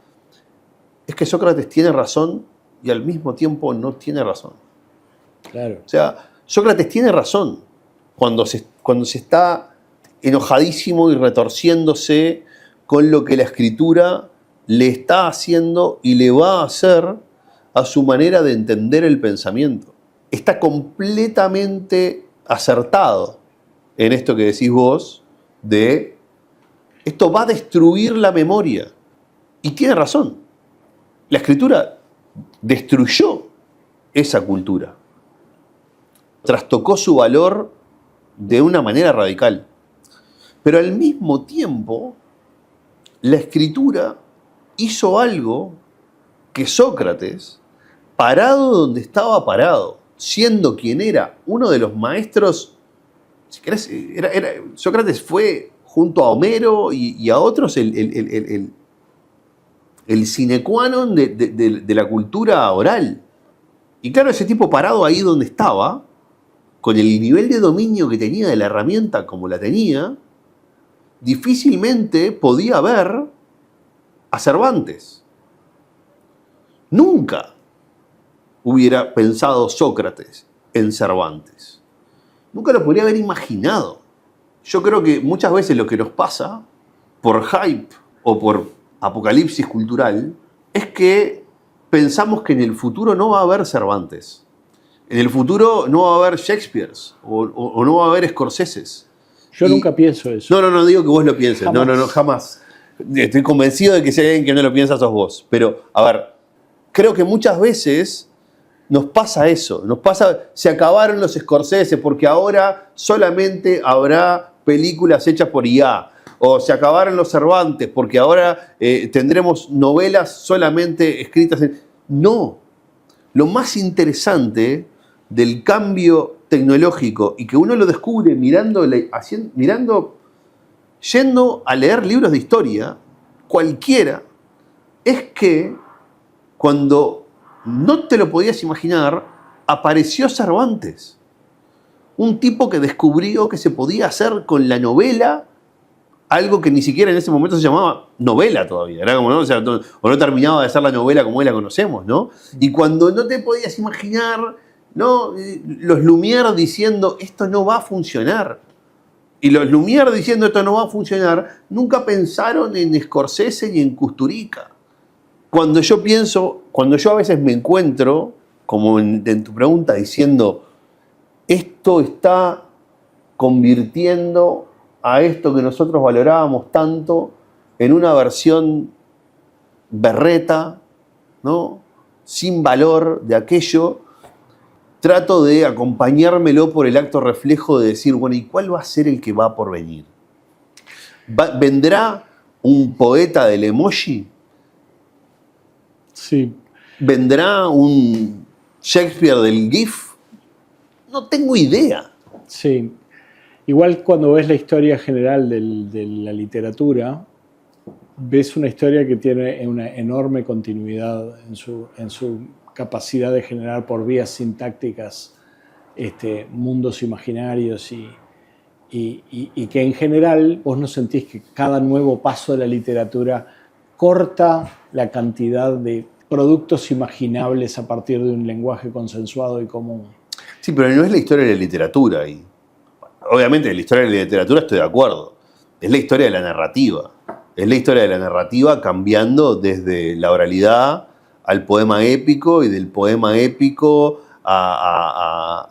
es que Sócrates tiene razón y al mismo tiempo no tiene razón. Claro. O sea, Sócrates tiene razón cuando se está enojadísimo y retorciéndose con lo que la escritura le está haciendo y le va a hacer a su manera de entender el pensamiento. Está completamente acertado en esto que decís vos de esto va a destruir la memoria. Y tiene razón. La escritura destruyó esa cultura. Trastocó su valor de una manera radical. Pero al mismo tiempo, la escritura hizo algo que Sócrates, parado donde estaba parado, siendo quien era uno de los maestros, si querés, Sócrates fue junto a Homero y a otros el sine qua non de la cultura oral. Y claro, ese tipo parado ahí donde estaba, con el nivel de dominio que tenía de la herramienta como la tenía, difícilmente podía ver a Cervantes. Nunca hubiera pensado Sócrates en Cervantes. Nunca lo podría haber imaginado. Yo creo que muchas veces lo que nos pasa, por hype o por apocalipsis cultural, es que pensamos que en el futuro no va a haber Cervantes. En el futuro no va a haber Shakespeares o no va a haber Scorseses. Yo nunca pienso eso. No digo que vos lo pienses. Jamás. No, jamás. Estoy convencido de que si hay alguien que no lo piensa sos vos. Pero, a ver, creo que muchas veces nos pasa eso. Se acabaron los Scorsese porque ahora solamente habrá películas hechas por IA. O se acabaron los Cervantes porque ahora tendremos novelas solamente escritas en... No. Lo más interesante del cambio tecnológico y que uno lo descubre yendo a leer libros de historia, cualquiera, es que cuando no te lo podías imaginar, apareció Cervantes. Un tipo que descubrió que se podía hacer con la novela algo que ni siquiera en ese momento se llamaba novela todavía. Era como, ¿no? O no terminaba de ser la novela como hoy la conocemos, ¿no? Y cuando no te podías imaginar ¿no? Los Lumière diciendo esto no va a funcionar. Y los Lumière diciendo esto no va a funcionar, nunca pensaron en Scorsese ni en Kusturica. Cuando yo a veces me encuentro, como en tu pregunta, diciendo, esto está convirtiendo a esto que nosotros valorábamos tanto en una versión berreta, ¿no? Sin valor de aquello, trato de acompañármelo por el acto reflejo de decir, bueno, ¿y cuál va a ser el que va por venir? ¿Vendrá un poeta del emoji? Sí. ¿Vendrá un Shakespeare del GIF? No tengo idea. Sí. Igual cuando ves la historia general de la literatura, ves una historia que tiene una enorme continuidad en su capacidad de generar por vías sintácticas mundos imaginarios y que en general vos no sentís que cada nuevo paso de la literatura corta la cantidad de productos imaginables a partir de un lenguaje consensuado y común. Sí, pero no es la historia de la literatura ahí. Obviamente, en la historia de la literatura estoy de acuerdo. Es la historia de la narrativa. Es la historia de la narrativa cambiando desde la oralidad al poema épico y del poema épico a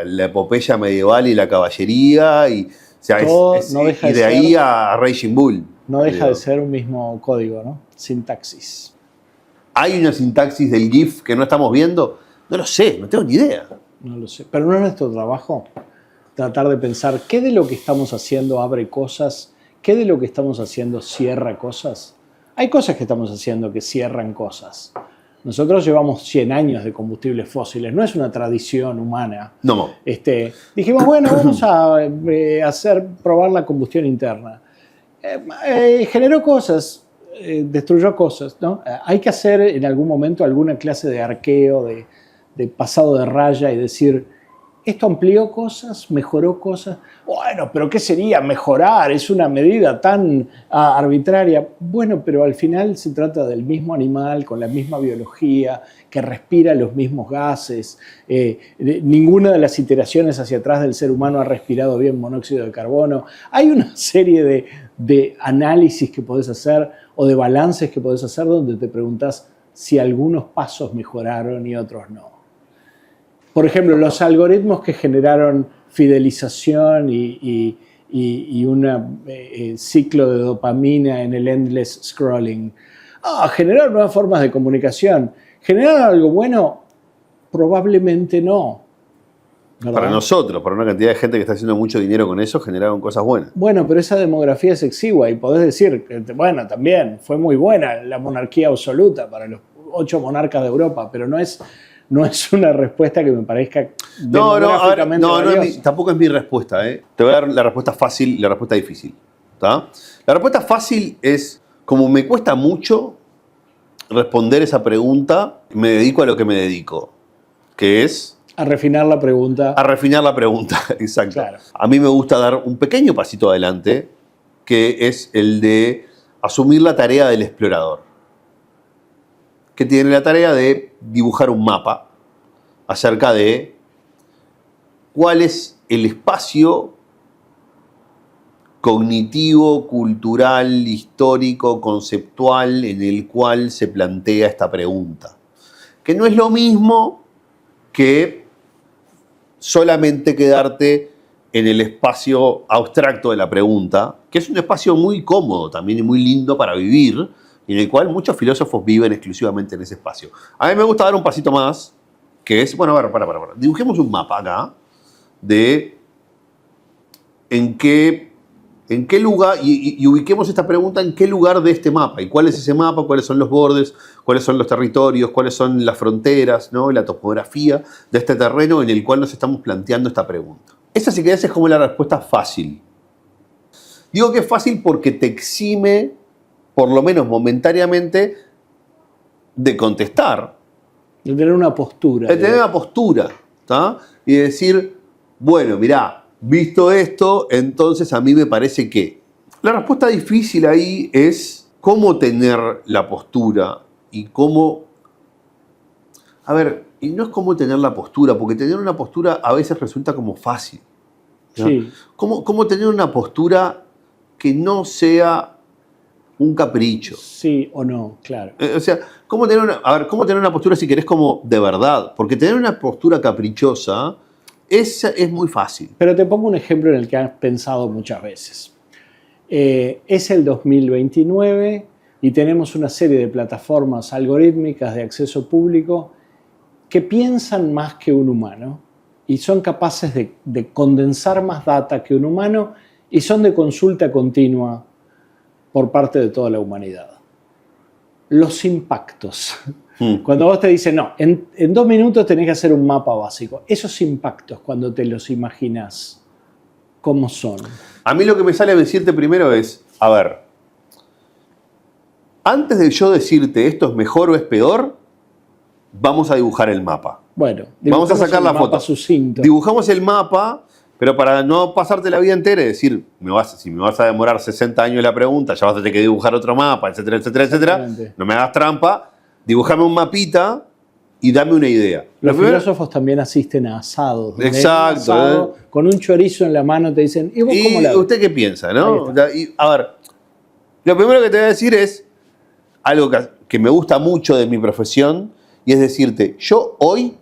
la epopeya medieval y la caballería y, o sea, y de ahí a Raging Bull. No deja de ser un mismo código, ¿no? Sintaxis. ¿Hay una sintaxis del GIF que no estamos viendo? No lo sé, no tengo ni idea. No lo sé, pero no es nuestro trabajo tratar de pensar qué de lo que estamos haciendo abre cosas, qué de lo que estamos haciendo cierra cosas. Hay cosas que estamos haciendo que cierran cosas. Nosotros llevamos 100 años de combustibles fósiles, no es una tradición humana. No. Dijimos, bueno, vamos a probar la combustión interna. Generó cosas, destruyó cosas, ¿no? Hay que hacer en algún momento alguna clase de arqueo, de pasado de raya y decir, ¿esto amplió cosas? ¿Mejoró cosas? Bueno, pero ¿qué sería mejorar? Es una medida tan arbitraria. Bueno, pero al final se trata del mismo animal, con la misma biología, que respira los mismos gases. Ninguna de las iteraciones hacia atrás del ser humano ha respirado bien monóxido de carbono. Hay una serie de análisis que podés hacer o de balances que podés hacer donde te preguntás si algunos pasos mejoraron y otros no. Por ejemplo, los algoritmos que generaron fidelización y un ciclo de dopamina en el endless scrolling. ¿Generaron nuevas formas de comunicación? ¿Generaron algo bueno? Probablemente no. ¿Verdad? Para nosotros, para una cantidad de gente que está haciendo mucho dinero con eso, generaron cosas buenas. Bueno, pero esa demografía es exigua y podés decir que, bueno, también fue muy buena la monarquía absoluta para los 8 monarcas de Europa, pero no es una respuesta que me parezca demográficamente valiosa. Tampoco es mi respuesta. Te voy a dar la respuesta fácil y la respuesta difícil. ¿Tá? La respuesta fácil es, como me cuesta mucho responder esa pregunta, me dedico a lo que me dedico, que es... A refinar la pregunta. A refinar la pregunta, exacto. Claro. A mí me gusta dar un pequeño pasito adelante, que es el de asumir la tarea del explorador, que tiene la tarea de dibujar un mapa acerca de cuál es el espacio cognitivo, cultural, histórico, conceptual en el cual se plantea esta pregunta. Que no es lo mismo que solamente quedarte en el espacio abstracto de la pregunta, que es un espacio muy cómodo también y muy lindo para vivir, y en el cual muchos filósofos viven exclusivamente en ese espacio. A mí me gusta dar un pasito más, que es, bueno, a ver, para. Dibujemos un mapa acá de en qué lugar, y ubiquemos esta pregunta en qué lugar de este mapa, y cuál es ese mapa, cuáles son los bordes, cuáles son los territorios, cuáles son las fronteras, ¿no? La topografía de este terreno en el cual nos estamos planteando esta pregunta. Esa, si querés, es como la respuesta fácil. Digo que es fácil porque te exime, por lo menos momentáneamente, de contestar. De tener una postura. De tener una postura, ¿tá? Y decir, bueno, mirá, visto esto, entonces a mí me parece que... La respuesta difícil ahí es cómo tener la postura y cómo... A ver, Y no es como tener la postura, porque tener una postura a veces resulta como fácil, ¿no? Sí. ¿Cómo tener una postura que no sea un capricho? Sí o no, claro. O sea, ¿cómo tener una postura si querés como de verdad? Porque tener una postura caprichosa es muy fácil. Pero te pongo un ejemplo en el que has pensado muchas veces. Es el 2029 y tenemos una serie de plataformas algorítmicas de acceso público que piensan más que un humano y son capaces de condensar más data que un humano y son de consulta continua por parte de toda la humanidad. Los impactos. Cuando vos te dicen, no, en 2 minutos tenés que hacer un mapa básico. Esos impactos, cuando te los imaginas, ¿cómo son? A mí lo que me sale a decirte primero es, a ver, antes de yo decirte esto es mejor o es peor, vamos a dibujar el mapa. Bueno, vamos a sacar la foto. Sucinto. Dibujamos el mapa, pero para no pasarte la vida entera y decir, si me vas a demorar 60 años la pregunta, ya vas a tener que dibujar otro mapa, etcétera, etcétera, etcétera. No me hagas trampa, dibujame un mapita y dame una idea. Los filósofos también asisten a asados. Exacto. Asado, con un chorizo en la mano te dicen, ¿y vos cómo la ves? ¿Usted qué piensa? ¿No? A ver, lo primero que te voy a decir es algo que me gusta mucho de mi profesión y es decirte, yo hoy,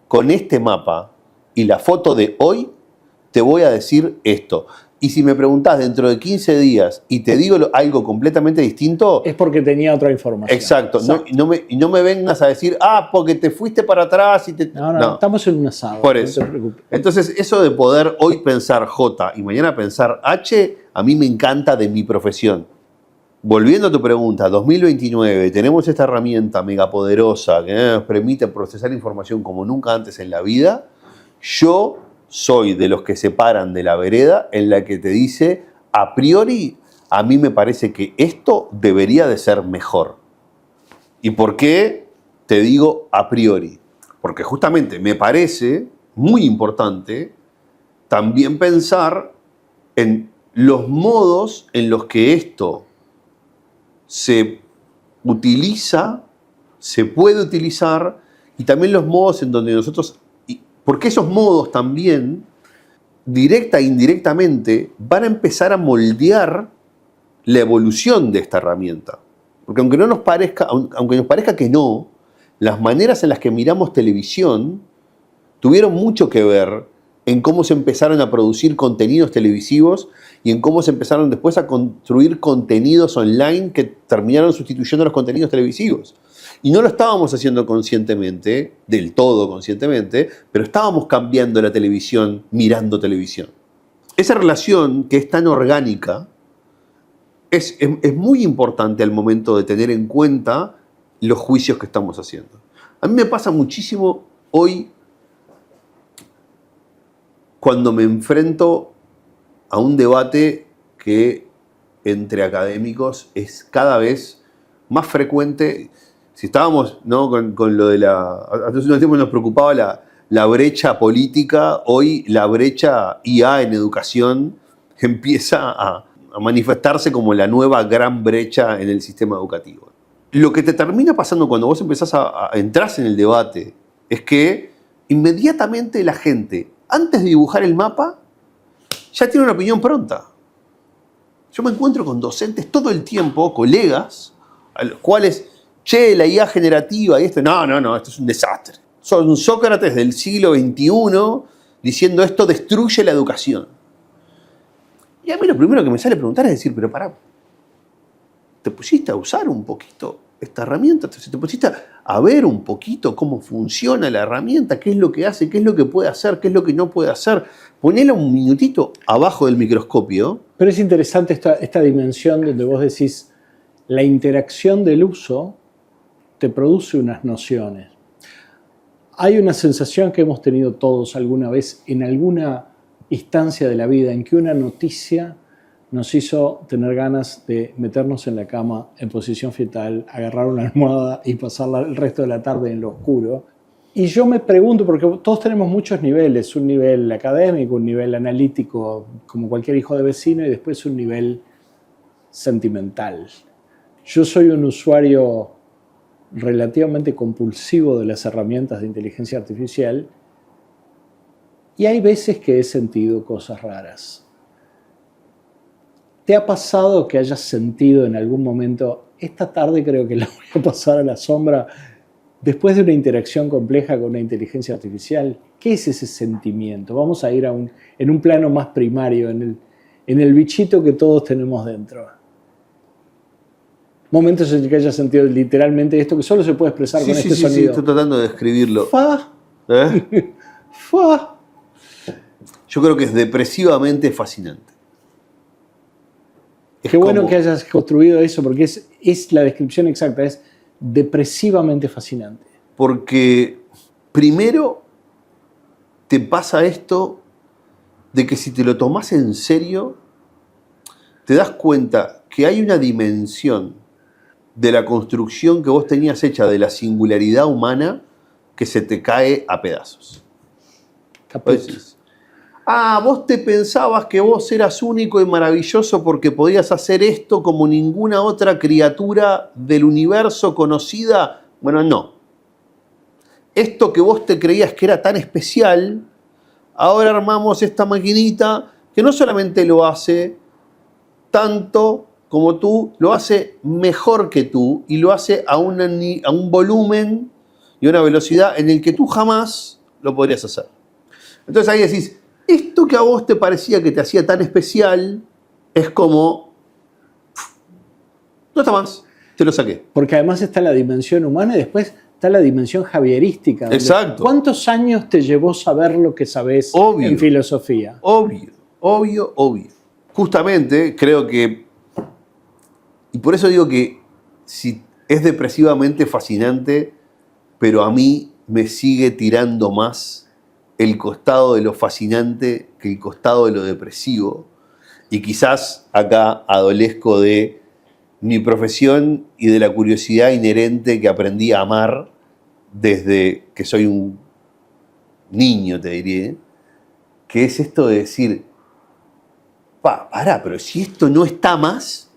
con este mapa y la foto de hoy, te voy a decir esto. Y si me preguntás dentro de 15 días y te digo algo completamente distinto... Es porque tenía otra información. Exacto. No me vengas a decir, porque te fuiste para atrás y te... No, estamos en un asado. Por eso. No te preocupes. Entonces, eso de poder hoy pensar J y mañana pensar H, a mí me encanta de mi profesión. Volviendo a tu pregunta, 2029, tenemos esta herramienta megapoderosa que nos permite procesar información como nunca antes en la vida. Yo soy de los que se paran de la vereda en la que te dice, a priori, a mí me parece que esto debería de ser mejor. ¿Y por qué te digo a priori? Porque justamente me parece muy importante también pensar en los modos en los que esto se utiliza, se puede utilizar, y también los modos en donde nosotros, porque esos modos también, directa e indirectamente, van a empezar a moldear la evolución de esta herramienta. Porque aunque nos parezca que no, las maneras en las que miramos televisión tuvieron mucho que ver en cómo se empezaron a producir contenidos televisivos y en cómo se empezaron después a construir contenidos online que terminaron sustituyendo los contenidos televisivos. Y no lo estábamos haciendo conscientemente, del todo conscientemente, pero estábamos cambiando la televisión mirando televisión. Esa relación que es tan orgánica es muy importante al momento de tener en cuenta los juicios que estamos haciendo. A mí me pasa muchísimo hoy cuando me enfrento a un debate que entre académicos es cada vez más frecuente. Si estábamos, ¿no?, con lo de hace un tiempo nos preocupaba la brecha política, hoy la brecha IA en educación empieza a manifestarse como la nueva gran brecha en el sistema educativo. Lo que te termina pasando cuando vos empezás a entrar en el debate es que inmediatamente la gente, antes de dibujar el mapa, ya tiene una opinión pronta. Yo me encuentro con docentes todo el tiempo, colegas, a los cuales, la IA generativa y esto, no, esto es un desastre. Son Sócrates del siglo XXI diciendo esto destruye la educación. Y a mí lo primero que me sale a preguntar es decir, pero pará, ¿te pusiste a usar un poquito esta herramienta? ¿Te pusiste a ver un poquito cómo funciona la herramienta? ¿Qué es lo que hace? ¿Qué es lo que puede hacer? ¿Qué es lo que no puede hacer? Ponela un minutito abajo del microscopio. Pero es interesante esta dimensión donde vos decís, la interacción del uso te produce unas nociones. Hay una sensación que hemos tenido todos alguna vez en alguna instancia de la vida en que una noticia nos hizo tener ganas de meternos en la cama en posición fetal, agarrar una almohada y pasar el resto de la tarde en lo oscuro. Y yo me pregunto, porque todos tenemos muchos niveles, un nivel académico, un nivel analítico, como cualquier hijo de vecino, y después un nivel sentimental. Yo soy un usuario relativamente compulsivo de las herramientas de inteligencia artificial y hay veces que he sentido cosas raras. ¿Te ha pasado que hayas sentido en algún momento, esta tarde creo que la voy a pasar a la sombra, después de una interacción compleja con una inteligencia artificial? ¿Qué es ese sentimiento? Vamos a ir en un plano más primario, en el bichito que todos tenemos dentro. Momentos en que hayas sentido literalmente esto, que solo se puede expresar con este sonido. Sí, estoy tratando de describirlo. Fa. Fa. Yo creo que es depresivamente fascinante. Qué bueno que hayas construido eso, porque es la descripción exacta, es depresivamente fascinante. Porque primero te pasa esto de que si te lo tomás en serio, te das cuenta que hay una dimensión de la construcción que vos tenías hecha de la singularidad humana que se te cae a pedazos. Vos te pensabas que vos eras único y maravilloso porque podías hacer esto como ninguna otra criatura del universo conocida. Bueno, no. Esto que vos te creías que era tan especial, ahora armamos esta maquinita que no solamente lo hace tanto como tú, lo hace mejor que tú y lo hace a un volumen y una velocidad en el que tú jamás lo podrías hacer. Entonces ahí decís, esto que a vos te parecía que te hacía tan especial es como, no está más, te lo saqué. Porque además está la dimensión humana y después está la dimensión javierística. Exacto. ¿Cuántos años te llevó saber lo que sabés en filosofía? Obvio. Justamente creo que, y por eso digo que si es depresivamente fascinante, pero a mí me sigue tirando más el costado de lo fascinante que el costado de lo depresivo. Y quizás acá adolezco de mi profesión y de la curiosidad inherente que aprendí a amar desde que soy un niño, te diría, que es esto de decir, pará, pero si esto no está más,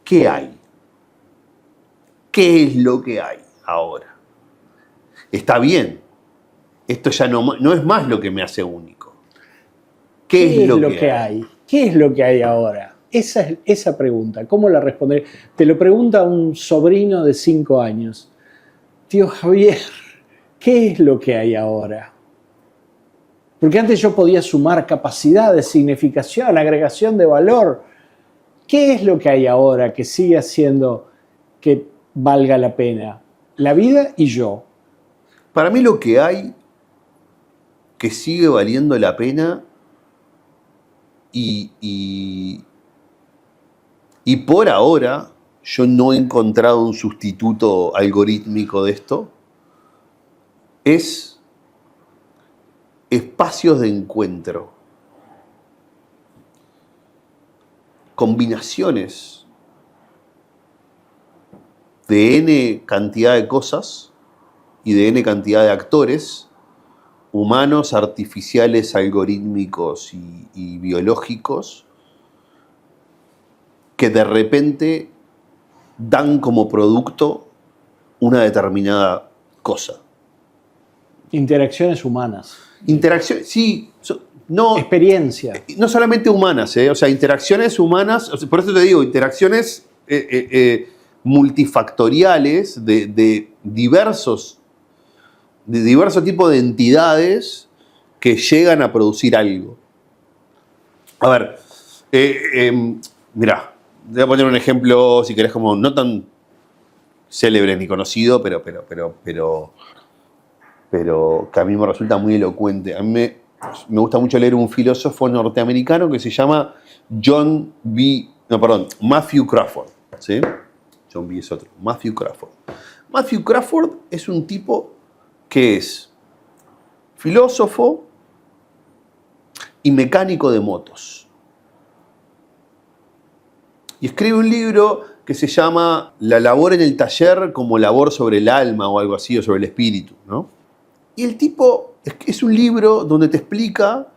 ¿qué hay? ¿Qué es lo que hay ahora? Está bien. Esto ya no es más lo que me hace único. ¿Qué es lo que hay? ¿Qué es lo que hay ahora? Esa pregunta, ¿cómo la responderé? Te lo pregunta un sobrino de 5 años. Tío Javier, ¿qué es lo que hay ahora? Porque antes yo podía sumar capacidades, significación, agregación de valor. ¿Qué es lo que hay ahora que sigue haciendo que valga la pena? La vida y yo. Para mí lo que hay que sigue valiendo la pena y por ahora yo no he encontrado un sustituto algorítmico de esto, es espacios de encuentro, combinaciones de N cantidad de cosas y de N cantidad de actores, humanos, artificiales, algorítmicos y biológicos, que de repente dan como producto una determinada cosa. Interacciones humanas. Interacciones, sí, no. Experiencia. No solamente humanas, o sea, interacciones humanas, por eso te digo, interacciones multifactoriales de diversos tipos de entidades que llegan a producir algo. A ver, mirá, te voy a poner un ejemplo, si querés, como no tan célebre ni conocido, pero que a mí me resulta muy elocuente. A mí me gusta mucho leer un filósofo norteamericano que se llama Matthew Crawford. ¿Sí? John B. es otro. Matthew Crawford. Matthew Crawford es un tipo que es filósofo y mecánico de motos. Y escribe un libro que se llama La labor en el taller como labor sobre el alma o algo así, o sobre el espíritu, ¿no? Y el tipo, es un libro donde te explica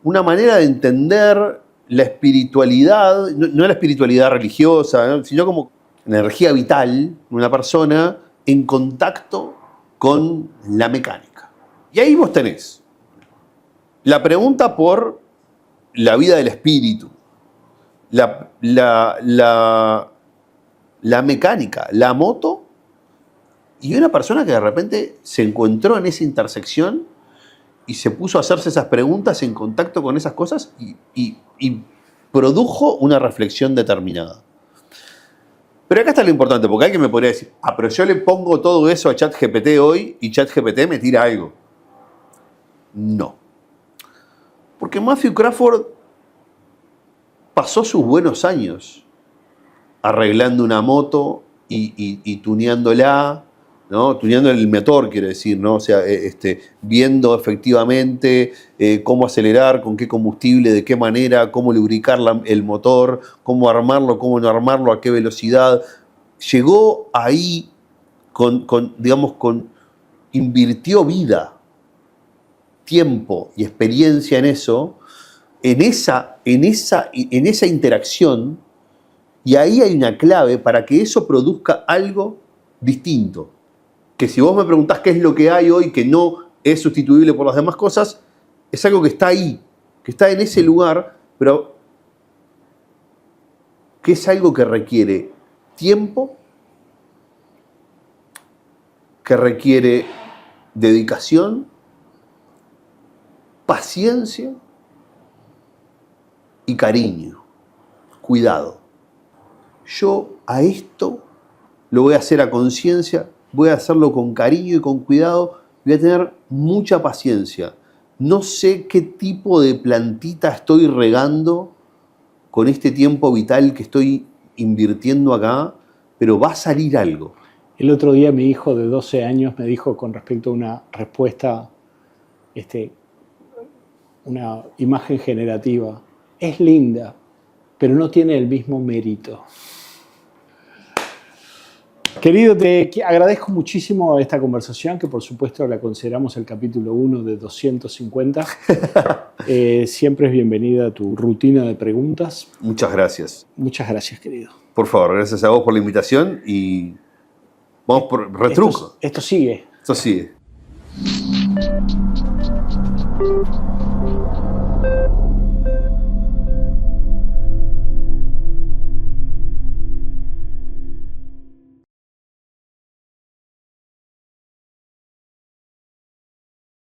una manera de entender la espiritualidad, no la espiritualidad religiosa, ¿no? Sino como energía vital, una persona en contacto con la mecánica. Y ahí vos tenés la pregunta por la vida del espíritu, la mecánica, la moto, y una persona que de repente se encontró en esa intersección y se puso a hacerse esas preguntas en contacto con esas cosas y produjo una reflexión determinada. Pero acá está lo importante, porque alguien me podría decir, pero yo le pongo todo eso a ChatGPT hoy y ChatGPT me tira algo. No. Porque Matthew Crawford pasó sus buenos años arreglando una moto y tuneándola, ¿no? Tuneando el motor, quiero decir, ¿no? O sea, viendo efectivamente cómo acelerar, con qué combustible, de qué manera, cómo lubricar el motor, cómo armarlo, cómo no armarlo, a qué velocidad. Llegó ahí invirtió vida, tiempo y experiencia en eso, en esa interacción, y ahí hay una clave para que eso produzca algo distinto. Que si vos me preguntás qué es lo que hay hoy que no es sustituible por las demás cosas, es algo que está ahí, que está en ese lugar, pero que es algo que requiere tiempo, que requiere dedicación, paciencia y cariño, cuidado. Yo a esto lo voy a hacer a conciencia, voy a hacerlo con cariño y con cuidado, voy a tener mucha paciencia. No sé qué tipo de plantita estoy regando con este tiempo vital que estoy invirtiendo acá, pero va a salir algo. El otro día mi hijo de 12 años me dijo con respecto a una respuesta, una imagen generativa, es linda, pero no tiene el mismo mérito. Querido, te agradezco muchísimo esta conversación, que por supuesto la consideramos el capítulo 1 de 250. Siempre es bienvenida a tu rutina de preguntas. Muchas gracias. Muchas gracias, querido. Por favor, gracias a vos por la invitación y vamos por retruco. Esto sigue. Esto sigue.